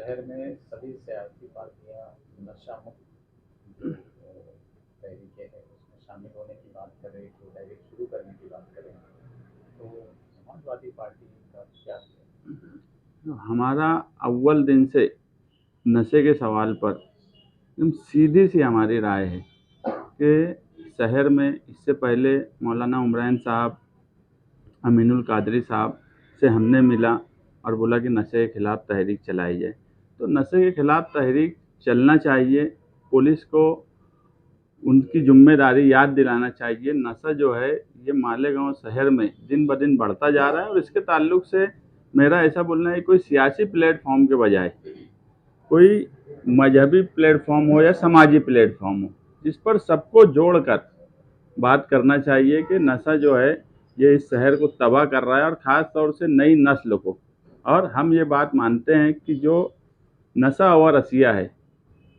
शहर में सभी सियासी पार्टियां नशा मुक्त जो तहरीकें हैं उसमें शामिल होने की बात करें, जो तहरीक शुरू करने की बात करें, तो समाजवादी पार्टी का क्या है? हमारा अव्वल दिन से नशे के सवाल पर एकदम सीधी सी हमारी राय है कि शहर में इससे पहले मौलाना उमरान साहब, अमीनुल कादरी साहब से हमने मिला और बोला कि नशे के खिलाफ़ तहरीक चलाई जाए। तो नशे के खिलाफ़ तहरीक चलना चाहिए। पुलिस को उनकी ज़िम्मेदारी याद दिलाना चाहिए। नशा जो है ये मालेगांव शहर में दिन ब दिन बढ़ता जा रहा है और इसके ताल्लुक से मेरा ऐसा बोलना है, कोई सियासी प्लेटफॉर्म के बजाय कोई मजहबी प्लेटफॉर्म हो या समाजी प्लेटफॉर्म हो, जिस पर सबको जोड़कर बात करना चाहिए कि नशा जो है ये इस शहर को तबाह कर रहा है और ख़ास तौर से नई नस्ल को। और हम ये बात मानते हैं कि जो नशा और अशिया है,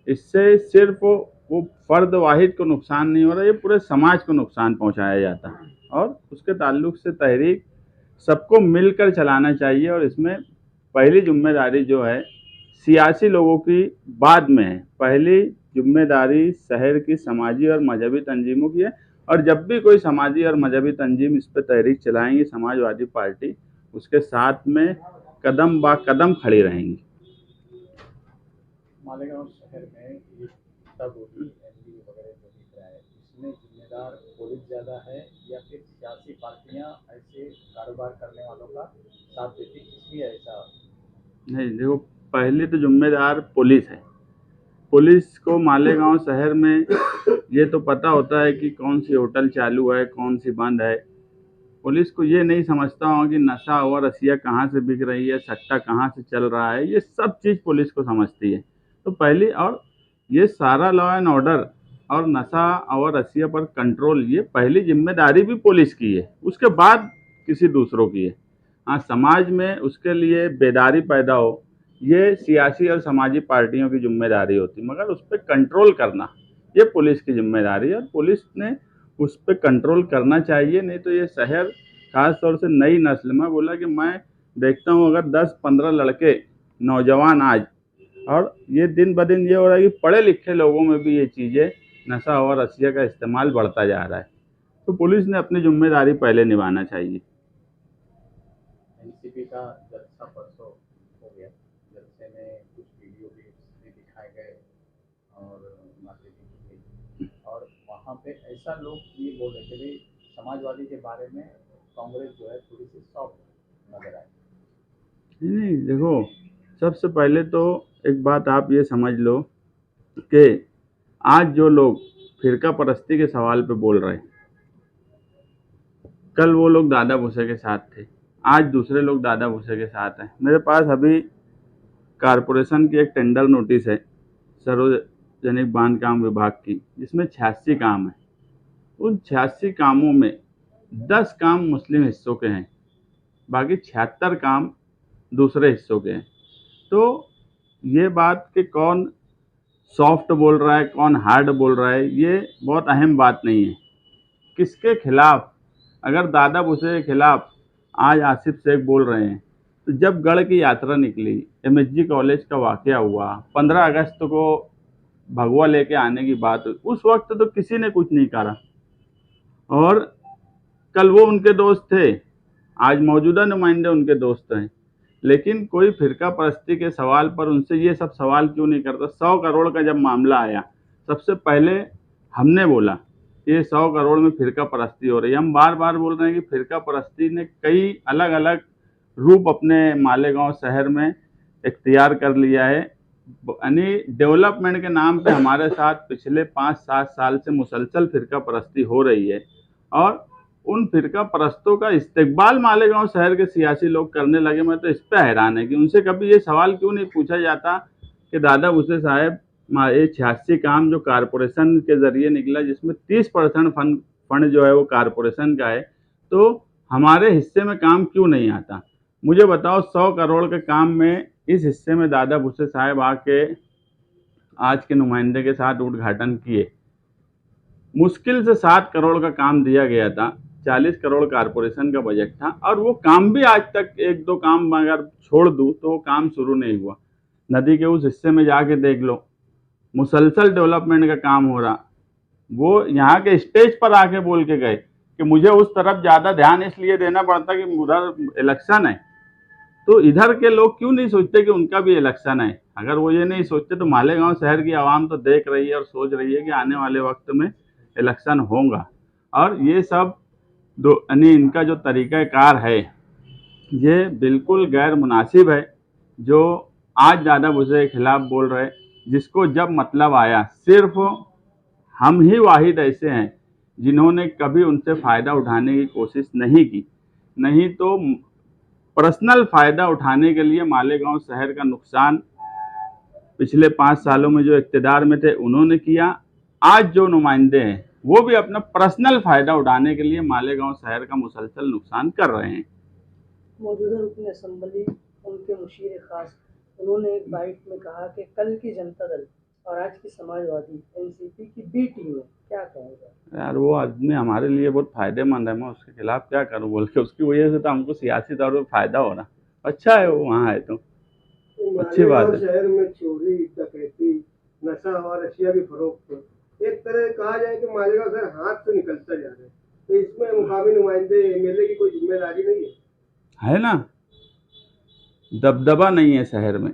इससे सिर्फ वो फ़र्द वाहिद को नुकसान नहीं हो रहा, ये पूरे समाज को नुकसान पहुंचाया जाता है। और उसके ताल्लुक से तहरीक सबको मिलकर चलाना चाहिए और इसमें पहली जिम्मेदारी जो है सियासी लोगों की बाद में है। पहली जिम्मेदारी शहर की समाजी और मजहबी तंजीमों की है और जब भी कोई समाजी और मजहबी तंजीम इस पर तहरीक चलाएंगी, समाजवादी पार्टी उसके साथ में कदम बा कदम खड़ी रहेंगी। मालेगांव शहर में ये तब होगी एमडी वगैरह जो दिख रहा है, इसमें जिम्मेदार पुलिस ज़्यादा है या फिर सियासी पार्टियां ऐसे कारोबार करने वालों का साथ देती, इसलिए ऐसा? नहीं, देखो, पहली तो जिम्मेदार पुलिस है। पुलिस को मालेगांव शहर में ये तो पता होता है कि कौन सी होटल चालू है, कौन सी बंद है। पुलिस को ये नहीं समझता हो कि नशा और अशिया कहाँ से बिक रही है, सट्टा कहाँ से चल रहा है, ये सब चीज़ पुलिस को समझती है। तो पहली और ये सारा लॉ एंड ऑर्डर और नशा और अशिया पर कंट्रोल, ये पहली जिम्मेदारी भी पुलिस की है, उसके बाद किसी दूसरों की है। हाँ, समाज में उसके लिए बेदारी पैदा हो, ये सियासी और समाजी पार्टियों की जिम्मेदारी होती, मगर उस पर कंट्रोल करना ये पुलिस की जिम्मेदारी है और पुलिस ने उस पर कंट्रोल करना चाहिए। नहीं तो ये शहर, खास तौर से नई नस्ल में, बोला कि मैं देखता हूँ अगर 10-15 लड़के नौजवान आज, और ये दिन ब दिन ये हो रहा है कि पढ़े लिखे लोगों में भी ये चीज़ें नशा और अशिया का इस्तेमाल बढ़ता जा रहा है। तो पुलिस ने अपनी जिम्मेदारी पहले निभाना चाहिए। एनसीपी का जलसा परसों हो गया, जलसे में कुछ वीडियो क्लिप्स भी दिखाए गए और बातें भी की गई, और वहाँ पे ऐसा लोग ये बोल रहे थे भाई समाजवादी के बारे में कांग्रेस जो है थोड़ी सी सॉफ्ट नजर आई। नहीं, देखो, सबसे पहले तो एक बात आप ये समझ लो कि आज जो लोग फिरका परस्ती के सवाल पे बोल रहे हैं, कल वो लोग दादा भूसे के साथ थे, आज दूसरे लोग दादा भूसे के साथ हैं। मेरे पास अभी कारपोरेशन की एक टेंडर नोटिस है सार्वजनिक बांधकाम विभाग की, जिसमें 86 काम है। उन 86 कामों में 10 काम मुस्लिम हिस्सों के हैं, बाकी 76 काम दूसरे हिस्सों के हैं। तो ये बात कि कौन सॉफ्ट बोल रहा है, कौन हार्ड बोल रहा है, ये बहुत अहम बात नहीं है। किसके खिलाफ, अगर दादा भूसे के खिलाफ आज आसिफ शेख बोल रहे हैं, तो जब गढ़ की यात्रा निकली, एमएसजी कॉलेज का वाकया हुआ, 15 अगस्त को भगवा लेके आने की बात हुई, उस वक्त तो किसी ने कुछ नहीं कहा। और कल वो उनके दोस्त थे, आज मौजूदा नुमाइंदे उनके दोस्त हैं, लेकिन कोई फिरका परस्ती के सवाल पर उनसे ये सब सवाल क्यों नहीं करता। 100 करोड़ का जब मामला आया, सबसे पहले हमने बोला ये 100 करोड़ में फिरका परस्ती हो रही है। हम बार बार बोल रहे हैं कि फिरका परस्ती ने कई अलग अलग रूप अपने मालेगांव शहर में इख्तियार कर लिया है। यानी डेवलपमेंट के नाम पे हमारे साथ पिछले 5-7 साल से मुसलसल फिरका परस्ती हो रही है और उन फिरका परस्तों का इस्तेकबाल मालेगांव शहर के सियासी लोग करने लगे। मैं तो इस पर हैरान है कि उनसे कभी ये सवाल क्यों नहीं पूछा जाता कि दादा भूसे साहब, ये 86 काम जो कारपोरेशन के जरिए निकला, जिसमें 30% फंड जो है वो कारपोरेशन का है, तो हमारे हिस्से में काम क्यों नहीं आता। मुझे बताओ, 100 करोड़ के काम में इस हिस्से में दादा भूसे साहब आके आज के नुमाइंदे के साथ उद्घाटन किए। मुश्किल से 7 करोड़ का काम दिया गया था, 40 करोड़ कारपोरेशन का बजट था, और वो काम भी आज तक 1-2 काम अगर छोड़ दूँ तो वो काम शुरू नहीं हुआ। नदी के उस हिस्से में जाके देख लो, मुसलसल डेवलपमेंट का काम हो रहा। वो यहाँ के स्टेज पर आके बोल के गए कि मुझे उस तरफ ज़्यादा ध्यान इसलिए देना पड़ता कि उधर इलेक्शन है। तो इधर के लोग क्यों नहीं सोचते कि उनका भी इलेक्शन है? अगर वो ये नहीं सोचते तो मालेगांव शहर की आवाम तो देख रही है और सोच रही है कि आने वाले वक्त में इलेक्शन होगा। और ये सब यानी इनका जो तरीक़ाकार है ये बिल्कुल गैर मुनासिब है। जो आज दादा भुसे के खिलाफ बोल रहे, जिसको जब मतलब आया, सिर्फ हम ही वाहिद ऐसे हैं जिन्होंने कभी उनसे फ़ायदा उठाने की कोशिश नहीं की। नहीं तो पर्सनल फ़ायदा उठाने के लिए मालेगांव शहर का नुकसान पिछले 5 सालों में जो इक़्तिदार में थे उन्होंने किया। आज जो नुमाइंदे हैं वो भी अपना पर्सनल फ़ायदा उठाने के लिए मालेगांव शहर का मुसलसल नुकसान कर रहे हैं। मौजूदा रुकन असम्बली उनके मुशीर खास, उन्होंने एक बाइट में कहा कि कल की जनता दल और आज की समाजवादी एनसीपी की बी टीम है, क्या कहेंगे? यार वो आदमी हमारे लिए बहुत फ़ायदेमंद है, मैं उसके खिलाफ क्या करूं बोल के। उसकी वजह से तो हमको सियासी तौर पर फ़ायदा हो रहा। अच्छा है वो वहाँ है तो अच्छी बात है। शहर में चोरी, डकैती, नशा और अशिया की फरोख्त एक तरह कहा जाए कि मालेगांव शहर हाथ से निकलता जा रहा है, तो इसमें मुकामी नुमाइंदे एमएलए की कोई जिम्मेदारी नहीं है ना? दबदबा नहीं है शहर में।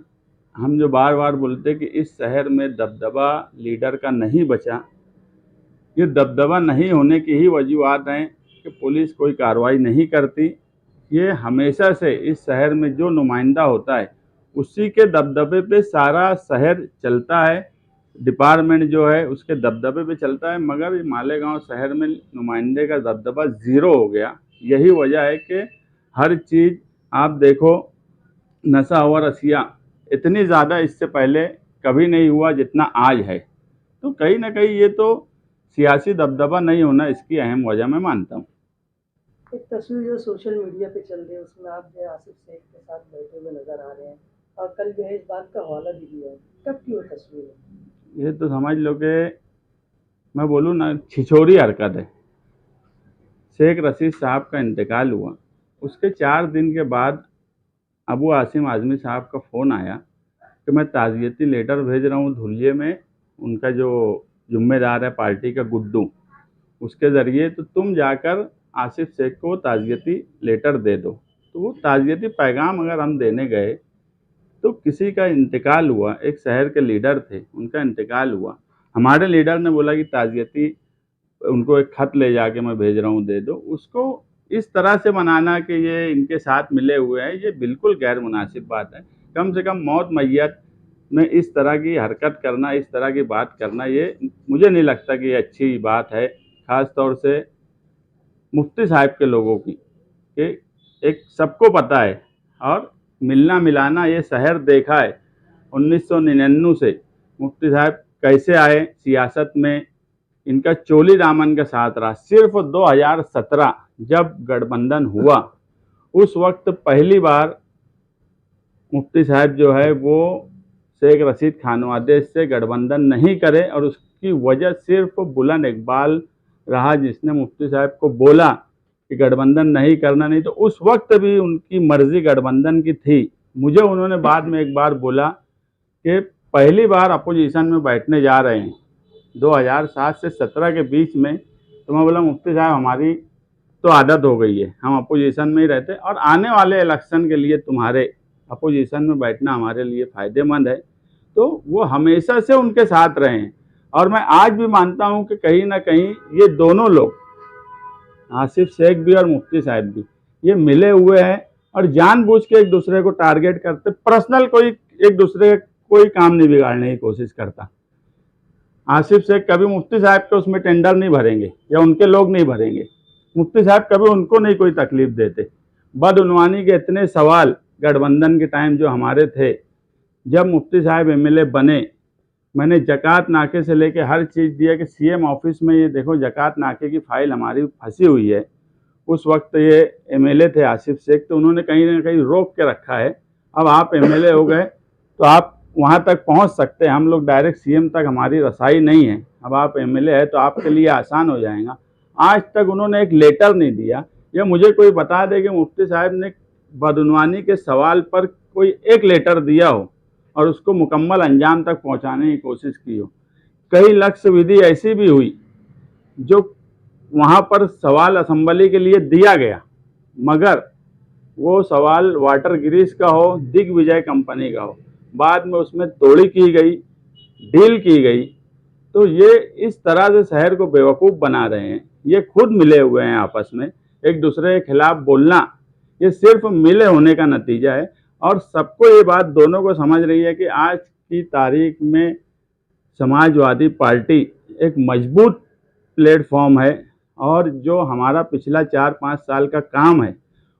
हम जो बार बार बोलते कि इस शहर में दबदबा लीडर का नहीं बचा, ये दबदबा नहीं होने की ही वजूहात हैं कि पुलिस कोई कार्रवाई नहीं करती। ये हमेशा से इस शहर में जो नुमाइंदा होता है उसी के दबदबे पे सारा शहर चलता है, डिपार्टमेंट जो है उसके दबदबे पे चलता है। मगर मालेगांव शहर में नुमाइंदे का दबदबा ज़ीरो हो गया। यही वजह है कि हर चीज़ आप देखो, नशा और अशिया इतनी ज़्यादा इससे पहले कभी नहीं हुआ जितना आज है। तो कहीं ना कहीं ये तो सियासी दबदबा नहीं होना इसकी अहम वजह मैं मानता हूँ। एक तस्वीर जो सोशल मीडिया पे चल रही है उसमें आप जो है आसिफ शेख के साथ बैठे हुए नजर आ रहे हैं और कल जो है इस बात का हवाला भी दिया है, कब की वो तस्वीर है? ये तो समझ लो कि मैं बोलूँ ना, छिछोरी हरकत है। शेख रशीद साहब का इंतकाल हुआ, उसके 4 दिन के बाद अबू आसिम आज़मी साहब का फ़ोन आया कि मैं ताज़ियती लेटर भेज रहा हूँ धुलिये में, उनका जो जुम्मेदार है पार्टी का गुड्डू, उसके ज़रिए, तो तुम जाकर आसिफ शेख को ताज़ियती लेटर दे दो। तो वो ताज़ियती पैगाम अगर हम देने गए तो किसी का इंतकाल हुआ, एक शहर के लीडर थे, उनका इंतकाल हुआ, हमारे लीडर ने बोला कि ताज़ियती उनको एक ख़त ले जाके मैं भेज रहा हूँ, दे दो। उसको इस तरह से मनाना कि ये इनके साथ मिले हुए हैं, ये बिल्कुल गैर मुनासिब बात है। कम से कम मौत मैयत में इस तरह की हरकत करना, इस तरह की बात करना, ये मुझे नहीं लगता कि ये अच्छी बात है। ख़ास तौर से मुफ्ती साहब के लोगों की, कि एक सबको पता है और मिलना मिलाना ये शहर देखा है 1999 से मुफ्ती साहब कैसे आए सियासत में, इनका चोली दामन का साथ रहा। सिर्फ 2017 जब गठबंधन हुआ उस वक्त पहली बार मुफ्ती साहब जो है वो शेख रशीद खानवादेश से गठबंधन नहीं करे, और उसकी वजह सिर्फ बुलंद इकबाल रहा जिसने मुफ्ती साहब को बोला कि गठबंधन नहीं करना। नहीं तो उस वक्त भी उनकी मर्जी गठबंधन की थी। मुझे उन्होंने बाद में एक बार बोला कि पहली बार अपोजिशन में बैठने जा रहे हैं 2007 से 17 के बीच में। तो मैं बोला मुफ्ती साहब हमारी तो आदत हो गई है, हम अपोजिशन में ही रहते, और आने वाले इलेक्शन के लिए तुम्हारे अपोजिशन में बैठना हमारे लिए फ़ायदेमंद है। तो वो हमेशा से उनके साथ रहे हैं, और मैं आज भी मानता हूं कि कहीं ना कहीं ये दोनों लोग, आसिफ शेख भी और मुफ्ती साहब भी, ये मिले हुए हैं और जानबूझ के एक दूसरे को टारगेट करते। पर्सनल कोई एक दूसरे कोई काम नहीं बिगाड़ने की कोशिश करता। आसिफ शेख कभी मुफ्ती साहब के उसमें टेंडर नहीं भरेंगे या उनके लोग नहीं भरेंगे। मुफ्ती साहब कभी उनको नहीं कोई तकलीफ देते। बदउनवानी के इतने सवाल गठबंधन के टाइम जो हमारे थे, जब मुफ्ती साहब एमएलए बने, मैंने जकात नाके से लेके हर चीज़ दिया कि सीएम ऑफिस में ये देखो जकात नाके की फ़ाइल हमारी फंसी हुई है। उस वक्त ये एमएलए थे आसिफ शेख, तो उन्होंने कहीं ना कहीं रोक के रखा है। अब आप एमएलए हो गए तो आप वहाँ तक पहुँच सकते हैं, हम लोग डायरेक्ट सीएम तक हमारी रसाई नहीं है। अब आप एमएलए है तो आपके लिए आसान हो जाएगा। आज तक उन्होंने एक लेटर नहीं दिया, या मुझे कोई बता दे कि मुफ्ती साहब ने बदउनवानी के सवाल पर कोई एक लेटर दिया हो। और उसको मुकम्मल अंजाम तक पहुंचाने की कोशिश की हो। कई लक्ष्य विधि ऐसी भी हुई जो वहां पर सवाल असेंबली के लिए दिया गया, मगर वो सवाल वाटर गिरीश का हो, दिग्विजय कंपनी का हो, बाद में उसमें तोड़ी की गई, डील की गई। तो ये इस तरह से शहर को बेवकूफ़ बना रहे हैं। ये खुद मिले हुए हैं आपस में, एक दूसरे के खिलाफ बोलना ये सिर्फ मिले होने का नतीजा है। और सबको ये बात दोनों को समझ रही है कि आज की तारीख में समाजवादी पार्टी एक मजबूत प्लेटफॉर्म है, और जो हमारा पिछला 4-5 साल का काम है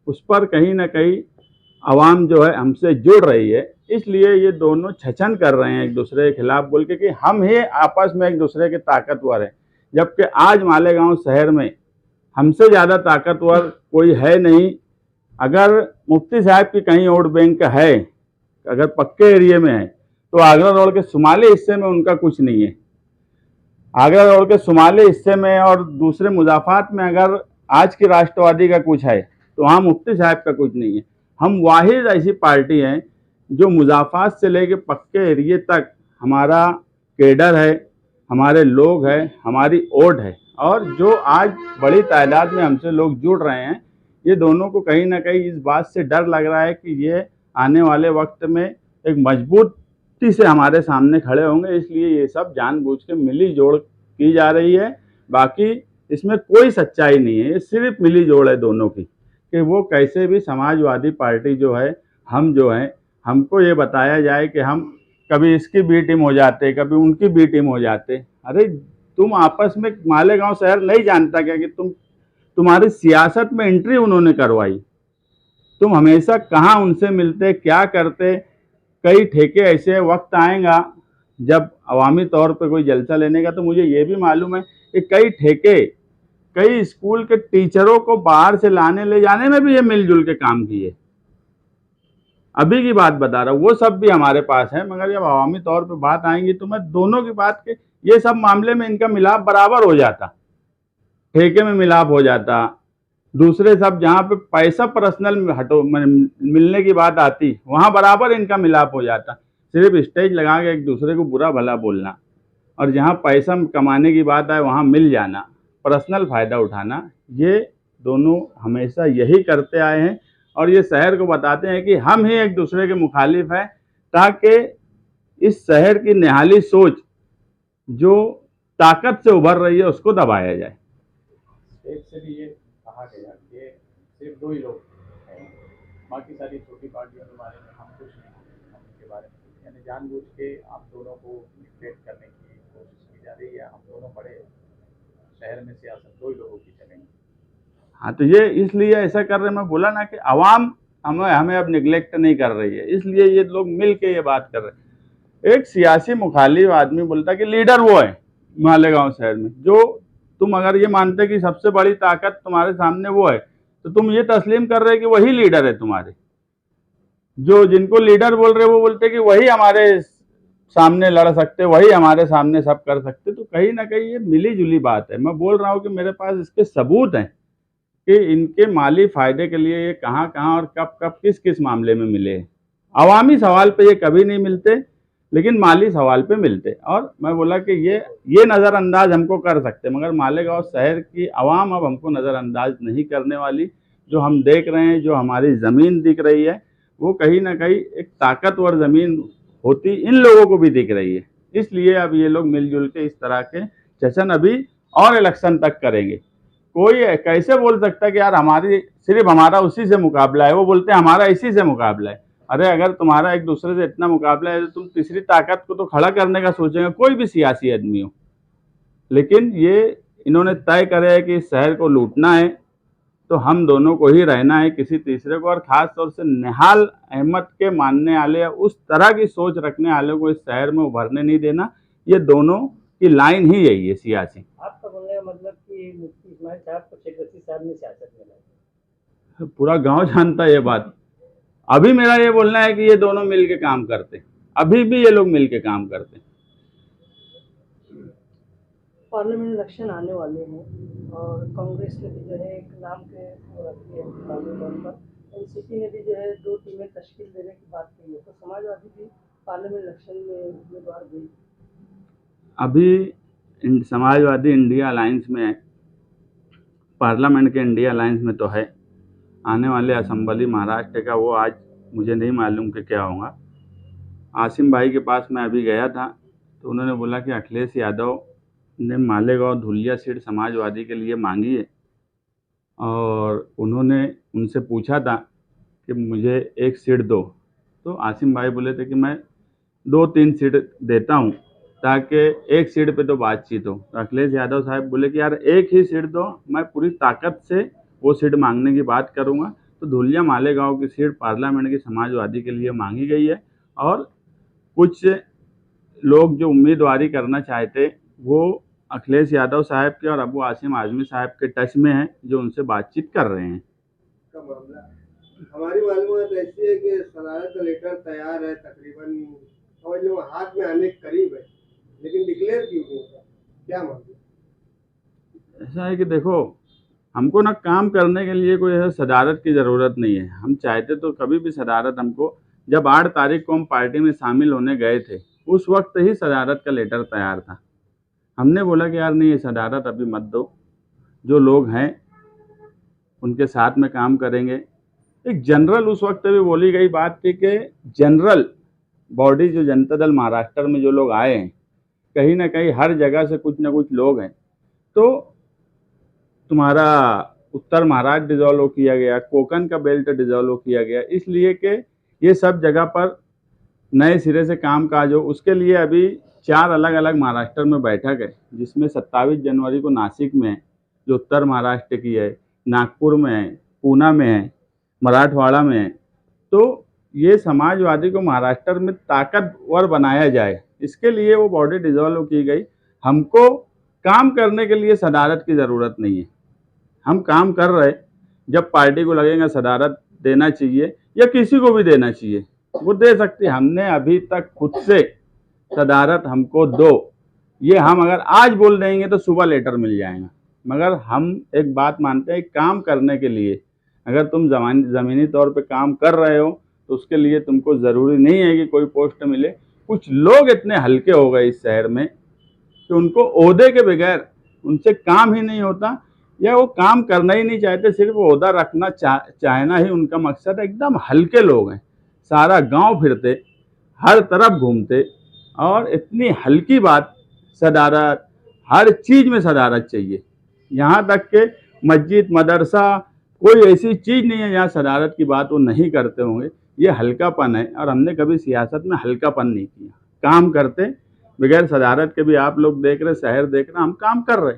उस पर कहीं ना कहीं आवाम जो है हमसे जुड़ रही है। इसलिए ये दोनों छछन कर रहे हैं एक दूसरे के खिलाफ बोल के कि हम ही आपस में एक दूसरे के ताकतवर हैं, जबकि आज मालेगांव शहर में हमसे ज़्यादा ताकतवर कोई है नहीं। अगर मुफ्ती साहब की कहीं वोट बैंक है, अगर पक्के एरिए में है, तो आगरा रोड के शुमाली हिस्से में उनका कुछ नहीं है। आगरा रोड के शुमाली हिस्से में और दूसरे मुजाफात में अगर आज की राष्ट्रवादी का कुछ है, तो वहाँ मुफ्ती साहब का कुछ नहीं है। हम वाहिद ऐसी पार्टी हैं जो मुजाफात से लेके पक्के एरिए तक हमारा केडर है, हमारे लोग हैं, हमारी वोट है, और जो आज बड़ी तादाद में हमसे लोग जुड़ रहे हैं, ये दोनों को कहीं ना कहीं इस बात से डर लग रहा है कि ये आने वाले वक्त में एक मजबूती से हमारे सामने खड़े होंगे। इसलिए ये सब जानबूझ के मिली जोड़ की जा रही है। बाकी इसमें कोई सच्चाई नहीं है, ये सिर्फ मिली जोड़ है दोनों की, कि वो कैसे भी समाजवादी पार्टी जो है, हम जो हैं, हमको ये बताया जाए कि हम कभी इसकी बी टीम हो जाते, कभी उनकी बी टीम हो जाते। अरे तुम आपस में, मालेगांव शहर नहीं जानता क्या कि तुम्हारी सियासत में एंट्री उन्होंने करवाई। तुम हमेशा कहाँ उनसे मिलते, क्या करते। कई ठेके ऐसे वक्त आएगा जब अवामी तौर पे कोई जलसा लेने का, तो मुझे ये भी मालूम है कि कई ठेके, कई स्कूल के टीचरों को बाहर से लाने ले जाने में भी ये मिलजुल के काम किए। अभी की बात बता रहा हूँ, वो सब भी हमारे पास है। मगर जब अवामी तौर पे बात आएंगी तो मैं दोनों की बात के, ये सब मामले में इनका मिलाप बराबर हो जाता, ठेके में मिलाप हो जाता, दूसरे सब जहाँ पे पैसा पर्सनल हटो मिलने की बात आती, वहाँ बराबर इनका मिलाप हो जाता। सिर्फ स्टेज लगा के एक दूसरे को बुरा भला बोलना, और जहाँ पैसा कमाने की बात आए वहाँ मिल जाना, पर्सनल फ़ायदा उठाना, ये दोनों हमेशा यही करते आए हैं। और ये शहर को बताते हैं कि हम ही एक दूसरे के मुखालिफ हैं, ताकि इस शहर की निहाली सोच जो ताकत से उभर रही है उसको दबाया जाए। स्टेट से भी ये कहा गया कि सिर्फ 2 ही लोग हैं, बाकी सारी छोटी पार्टियों के बारे में हम कुछ नहीं, हम उनके बारे में कुछ, यानी जानबूझ के आप दोनों को निगलेक्ट करने की कोशिश की जा रही है। हम दोनों बड़े शहर में सियासत 2 ही लोगों की चलेंगी। हाँ, तो ये इसलिए ऐसा कर रहे, मैं बोला ना कि अवाम हमें अब निगलेक्ट नहीं कर रही है, इसलिए ये लोग मिल के ये बात कर रहे हैं। एक सियासी मुखालिफ आदमी बोलता कि लीडर वो है मालेगांव शहर में, जो तुम अगर ये मानते कि सबसे बड़ी ताकत तुम्हारे सामने वो है, तो तुम ये तस्लीम कर रहे कि वही लीडर है तुम्हारे। जो जिनको लीडर बोल रहे वो बोलते कि वही हमारे सामने लड़ सकते, वही हमारे सामने सब कर सकते। तो कहीं ना कहीं ये मिली जुली बात है। मैं बोल रहा हूँ कि मेरे पास इसके सबूत हैं कि इनके माली फायदे के लिए ये कहाँ कहाँ और कब कब किस किस मामले में मिले। अवामी सवाल पे ये कभी नहीं मिलते, लेकिन माली सवाल पे मिलते। और मैं बोला कि ये नज़रअंदाज हमको कर सकते, मगर मालेगांव शहर की आवाम अब हमको नज़रअंदाज नहीं करने वाली। जो हम देख रहे हैं, जो हमारी ज़मीन दिख रही है, वो कहीं ना कहीं एक ताकतवर ज़मीन होती इन लोगों को भी दिख रही है। इसलिए अब ये लोग मिलजुल के इस तरह के सेशन अभी और इलेक्शन तक करेंगे। कोई कैसे बोल सकता है कि यार सिर्फ हमारा उसी से मुकाबला है। वो बोलते हैं हमारा इसी से मुकाबला है। अरे अगर तुम्हारा एक दूसरे से इतना मुकाबला है तो तुम तीसरी ताकत को तो खड़ा करने का सोचेंगे, कोई भी सियासी आदमी हो। लेकिन ये इन्होंने तय करे है कि इस शहर को लूटना है, तो हम दोनों को ही रहना है, किसी तीसरे को। और ख़ास तौर से निहाल अहमद के मानने वाले, उस तरह की सोच रखने वाले को इस शहर में उभरने नहीं देना। ये दोनों की लाइन ही यही है सियासी। आपका बोलने का मतलब कि मुफ्ती इस्माइल साहब को शेख रशीद साहब ने सियासत में लाया? पूरा गांव जानता है ये बात। अभी मेरा ये बोलना है कि ये दोनों मिल के काम करते, अभी भी ये लोग मिल के काम करते। पार्लियामेंट इलेक्शन आने वाले हैं और कांग्रेस ने भी जो है एक नाम के रखी है तौर पर, एनसीपी ने भी जो है 2 टीमें तश्कील देने की बात कही है, तो समाजवादी भी पार्लियामेंट इलेक्शन में उम्मीदवार भी? अभी समाजवादी इंडिया अलायंस में है, पार्लियामेंट के इंडिया अलायंस में तो है। आने वाले असेंबली महाराष्ट्र का वो आज मुझे नहीं मालूम कि क्या होगा। आसिम भाई के पास मैं अभी गया था तो उन्होंने बोला कि अखिलेश यादव ने मालेगांव धुलिया सीट समाजवादी के लिए मांगी है और उन्होंने उनसे पूछा था कि मुझे एक सीट दो। तो आसिम भाई बोले थे कि मैं 2-3 सीट देता हूँ ताकि एक सीट पे तो बातचीत हो। तो अखिलेश यादव साहब बोले कि यार एक ही सीट दो, मैं पूरी ताकत से वो सीट मांगने की बात करूँगा। तो धुलिया मालेगांव की सीट पार्लियामेंट की समाजवादी के लिए मांगी गई है और कुछ लोग जो उम्मीदवारी करना चाहते वो अखिलेश यादव साहब के और अबू आसिम आजमी साहब के टच में हैं, जो उनसे बातचीत कर रहे हैं। का मामला हमारी मालूमात ऐसी है कि सदारत का लेटर तैयार है, तकरीबन समझ लो हाथ में आने के करीब है, लेकिन डिक्लेयर क्यों नहीं होता, क्या मामला? ऐसा है कि देखो, हमको ना काम करने के लिए कोई ऐसा सदारत की ज़रूरत नहीं है। हम चाहते तो कभी भी सदारत हमको, जब 8 तारीख को हम पार्टी में शामिल होने गए थे उस वक्त ही सदारत का लेटर तैयार था। हमने बोला कि यार नहीं, ये सदारत अभी मत दो, जो लोग हैं उनके साथ में काम करेंगे। एक जनरल उस वक्त भी बोली गई बात थी कि जनरल बॉडी जो जनता दल महाराष्ट्र में जो लोग आए हैं, कहीं ना कहीं हर जगह से कुछ ना कुछ लोग हैं। तो तुम्हारा उत्तर महाराष्ट्र डिजॉल्व किया गया, कोकन का बेल्ट डिजॉल्व किया गया, इसलिए कि ये सब जगह पर नए सिरे से काम काज हो। उसके लिए अभी 4 अलग अलग महाराष्ट्र में बैठक है, जिसमें 27 जनवरी को नासिक में है, जो उत्तर महाराष्ट्र की है, नागपुर में है, पूना में है, मराठवाड़ा में है। तो ये समाजवादी को महाराष्ट्र में ताकतवर बनाया जाए, इसके लिए वो बॉडी डिजॉल्व की गई। हमको काम करने के लिए सदारत की ज़रूरत नहीं है। हम काम कर रहे, जब पार्टी को लगेगा सदारत देना चाहिए या किसी को भी देना चाहिए वो दे सकती है। हमने अभी तक खुद से सदारत हमको दो, ये हम अगर आज बोल देंगे तो सुबह लेटर मिल जाएगा। मगर हम एक बात मानते हैं, काम करने के लिए अगर तुम ज़मीनी तौर पे काम कर रहे हो तो उसके लिए तुमको ज़रूरी नहीं है कि कोई पोस्ट मिले। कुछ लोग इतने हल्के हो गए इस शहर में कि उनको ओहदे के बगैर उनसे काम ही नहीं होता, या वो काम करना ही नहीं चाहते, सिर्फ ओहदा रखना चाहना ही उनका मकसद है। एकदम हल्के लोग हैं, सारा गांव फिरते, हर तरफ घूमते, और इतनी हल्की बात सदारत, हर चीज़ में सदारत चाहिए। यहाँ तक के मस्जिद मदरसा कोई ऐसी चीज़ नहीं है जहाँ सदारत की बात वो नहीं करते होंगे। ये हल्कापन है, और हमने कभी सियासत में हल्कापन नहीं किया। काम करते बगैर सदारत के भी आप लोग देख रहे, शहर देख रहे, हम काम कर रहे।